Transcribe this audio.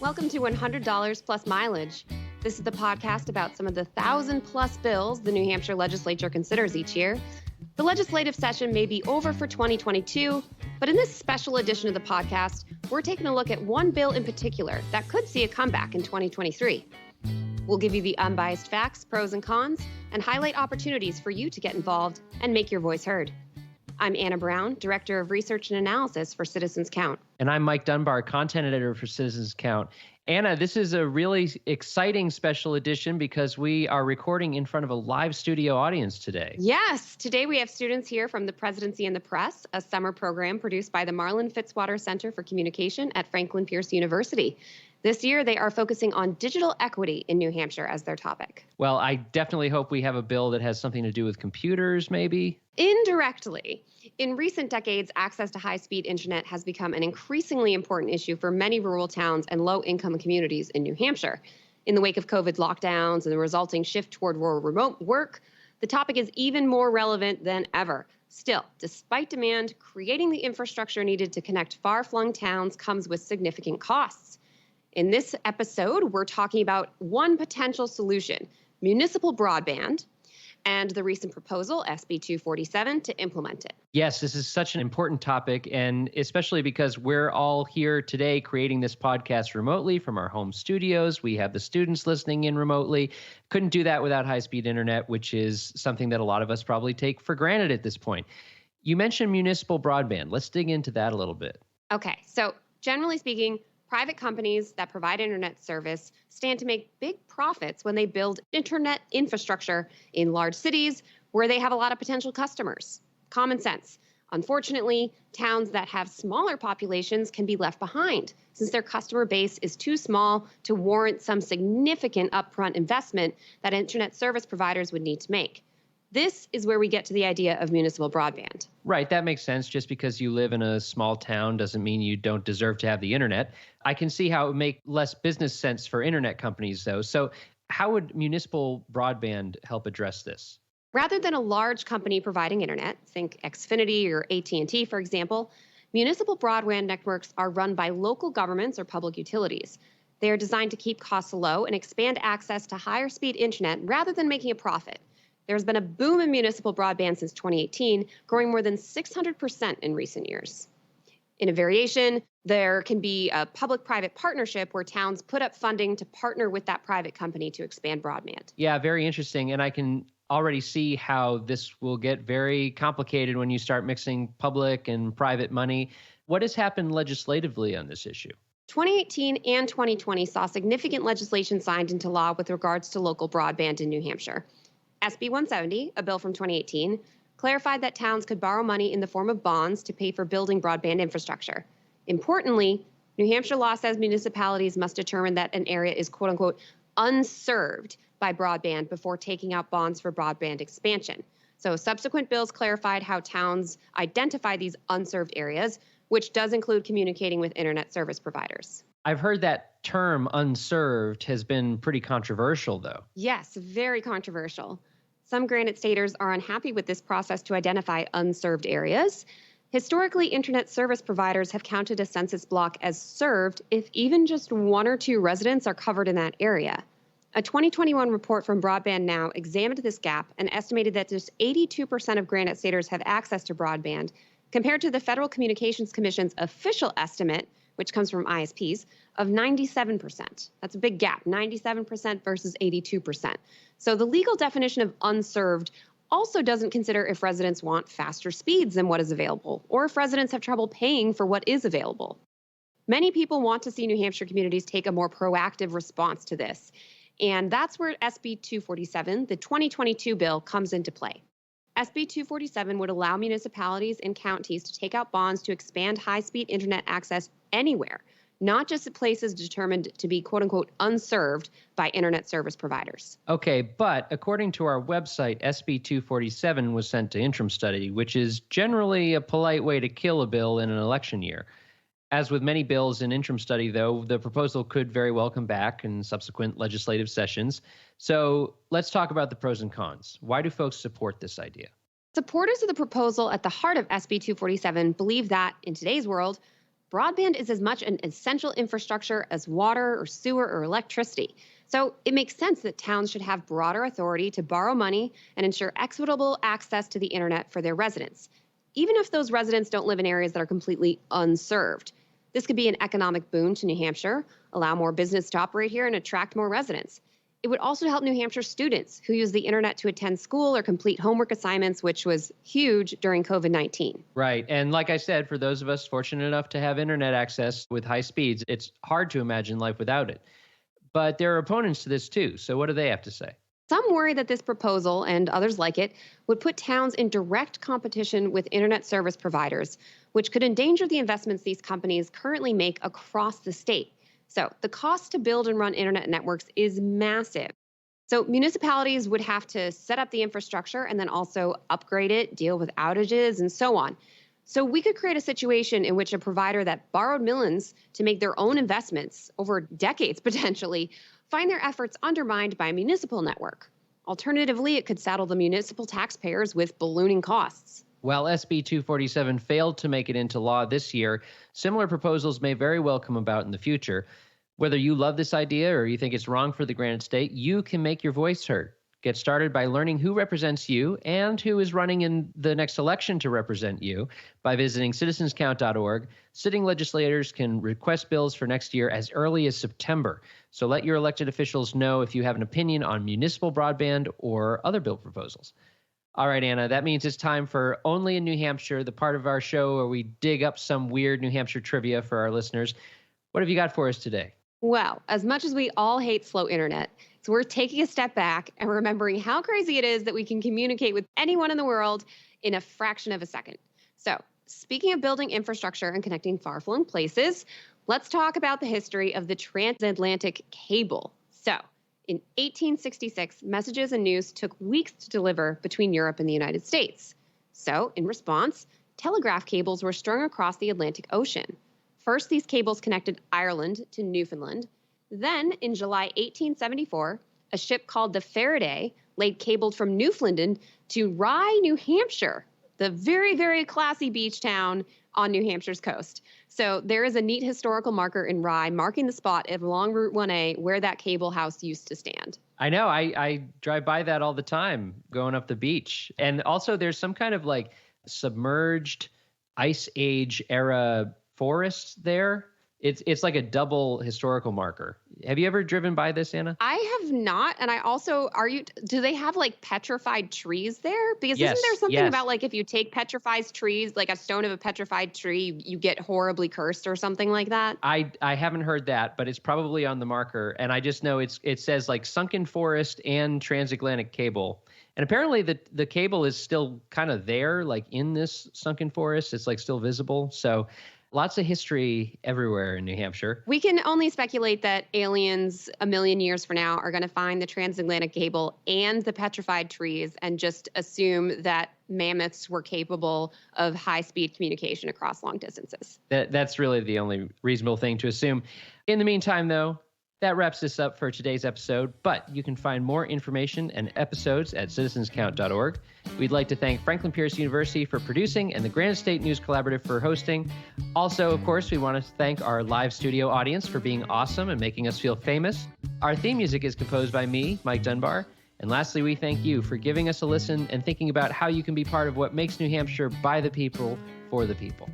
Welcome to $100 Plus Mileage. This is the podcast about some of the 1,000-plus bills the New Hampshire legislature considers each year. The legislative session may be over for 2022, but in this special edition of the podcast, we're taking a look at one bill in particular that could see a comeback in 2023. We'll give you the unbiased facts, pros and cons, and highlight opportunities for you to get involved and make your voice heard. I'm Anna Brown, Director of Research and Analysis for Citizens Count. And I'm Mike Dunbar, Content Editor for Citizens Count. Anna, this is a really exciting special edition because we are recording in front of a live studio audience today. Yes, today we have students here from the Presidency and the Press, a summer program produced by the Marlin Fitzwater Center for Communication at Franklin Pierce University. This year, they are focusing on digital equity in New Hampshire as their topic. Well, I definitely hope we have a bill that has something to do with computers, maybe. Indirectly. In recent decades, access to high-speed internet has become an increasingly important issue for many rural towns and low-income communities in New Hampshire. In the wake of COVID lockdowns and the resulting shift toward more remote work, the topic is even more relevant than ever. Still, despite demand, creating the infrastructure needed to connect far-flung towns comes with significant costs. In this episode, we're talking about one potential solution, municipal broadband, and the recent proposal, SB 247, to implement it. Yes, this is such an important topic, and especially because we're all here today creating this podcast remotely from our home studios. We have the students listening in remotely. Couldn't do that without high-speed internet, which is something that a lot of us probably take for granted at this point. You mentioned municipal broadband. Let's dig into that a little bit. Okay, so generally speaking, private companies that provide internet service stand to make big profits when they build internet infrastructure in large cities where they have a lot of potential customers. Common sense. Unfortunately, towns that have smaller populations can be left behind since their customer base is too small to warrant some significant upfront investment that internet service providers would need to make. This is where we get to the idea of municipal broadband. Right, that makes sense. Just because you live in a small town doesn't mean you don't deserve to have the internet. I can see how it would make less business sense for internet companies, though. So how would municipal broadband help address this? Rather than a large company providing internet, think Xfinity or AT&T, for example, municipal broadband networks are run by local governments or public utilities. They are designed to keep costs low and expand access to higher speed internet rather than making a profit. There's been a boom in municipal broadband since 2018, growing more than 600% in recent years. In a variation, there can be a public-private partnership where towns put up funding to partner with that private company to expand broadband. Yeah, very interesting. And I can already see how this will get very complicated when you start mixing public and private money. What has happened legislatively on this issue? 2018 and 2020 saw significant legislation signed into law with regards to local broadband in New Hampshire. SB 170, a bill from 2018, clarified that towns could borrow money in the form of bonds to pay for building broadband infrastructure. Importantly, New Hampshire law says municipalities must determine that an area is quote-unquote unserved by broadband before taking out bonds for broadband expansion. So subsequent bills clarified how towns identify these unserved areas, which does include communicating with internet service providers. I've heard that term unserved has been pretty controversial, though. Yes, very controversial. Some Granite staters are unhappy with this process to identify unserved areas. Historically, internet service providers have counted a census block as served if even just one or two residents are covered in that area. A 2021 report from Broadband Now examined this gap and estimated that just 82% of Granite staters have access to broadband, compared to the Federal Communications Commission's official estimate, which comes from ISPs, of 97%. That's a big gap, 97% versus 82%. So the legal definition of unserved also doesn't consider if residents want faster speeds than what is available, or if residents have trouble paying for what is available. Many people want to see New Hampshire communities take a more proactive response to this, and that's where SB 247, the 2022 bill, comes into play. SB 247 would allow municipalities and counties to take out bonds to expand high-speed internet access anywhere, not just at places determined to be quote-unquote unserved by internet service providers. Okay, but according to our website, SB 247 was sent to interim study, which is generally a polite way to kill a bill in an election year. As with many bills in interim study, though, the proposal could very well come back in subsequent legislative sessions. So let's talk about the pros and cons. Why do folks support this idea? Supporters of the proposal at the heart of SB 247 believe that, in today's world, broadband is as much an essential infrastructure as water or sewer or electricity. So it makes sense that towns should have broader authority to borrow money and ensure equitable access to the internet for their residents, even if those residents don't live in areas that are completely unserved. This could be an economic boon to New Hampshire, allow more business to operate here, and attract more residents. It would also help New Hampshire students who use the internet to attend school or complete homework assignments, which was huge during COVID-19. Right. And like I said, for those of us fortunate enough to have internet access with high speeds, it's hard to imagine life without it. But there are opponents to this too. So what do they have to say? Some worry that this proposal, and others like it, would put towns in direct competition with internet service providers, which could endanger the investments these companies currently make across the state. So the cost to build and run internet networks is massive. So municipalities would have to set up the infrastructure and then also upgrade it, deal with outages, and so on. So we could create a situation in which a provider that borrowed millions to make their own investments over decades potentially find their efforts undermined by a municipal network. Alternatively, it could saddle the municipal taxpayers with ballooning costs. While SB 247 failed to make it into law this year, similar proposals may very well come about in the future. Whether you love this idea or you think it's wrong for the Granite State, you can make your voice heard. Get started by learning who represents you and who is running in the next election to represent you by visiting citizenscount.org. Sitting legislators can request bills for next year as early as September. So let your elected officials know if you have an opinion on municipal broadband or other bill proposals. All right, Anna, that means it's time for Only in New Hampshire, the part of our show where we dig up some weird New Hampshire trivia for our listeners. What have you got for us today? Well, as much as we all hate slow internet, it's worth taking a step back and remembering how crazy it is that we can communicate with anyone in the world in a fraction of a second. So, speaking of building infrastructure and connecting far-flung places, let's talk about the history of the transatlantic cable. So, in 1866, messages and news took weeks to deliver between Europe and the United States. So, in response, telegraph cables were strung across the Atlantic Ocean. First, these cables connected Ireland to Newfoundland. Then, in July 1874, a ship called the Faraday laid cable from Newfoundland to Rye, New Hampshire, the very, very classy beach town on New Hampshire's coast. So there is a neat historical marker in Rye marking the spot along Route 1A where that cable house used to stand. I know. I drive by that all the time going up the beach. And also there's some kind of like submerged ice age era forest there. It's like a double historical marker. Have you ever driven by this, Anna? I have not. And I also, do they have like petrified trees there? Because isn't there something about like if you take petrified trees, like a stone of a petrified tree, you get horribly cursed or something like that? I haven't heard that, but it's probably on the marker. And I just know it says like sunken forest and transatlantic cable. And apparently the cable is still kind of there, like in this sunken forest. It's like still visible. So lots of history everywhere in New Hampshire. We can only speculate that aliens a million years from now are going to find the transatlantic cable and the petrified trees and just assume that mammoths were capable of high-speed communication across long distances. That's really the only reasonable thing to assume. In the meantime, though, that wraps this up for today's episode, but you can find more information and episodes at citizenscount.org. We'd like to thank Franklin Pierce University for producing and the Granite State News Collaborative for hosting. Also, of course, we want to thank our live studio audience for being awesome and making us feel famous. Our theme music is composed by me, Mike Dunbar. And lastly, we thank you for giving us a listen and thinking about how you can be part of what makes New Hampshire by the people, for the people.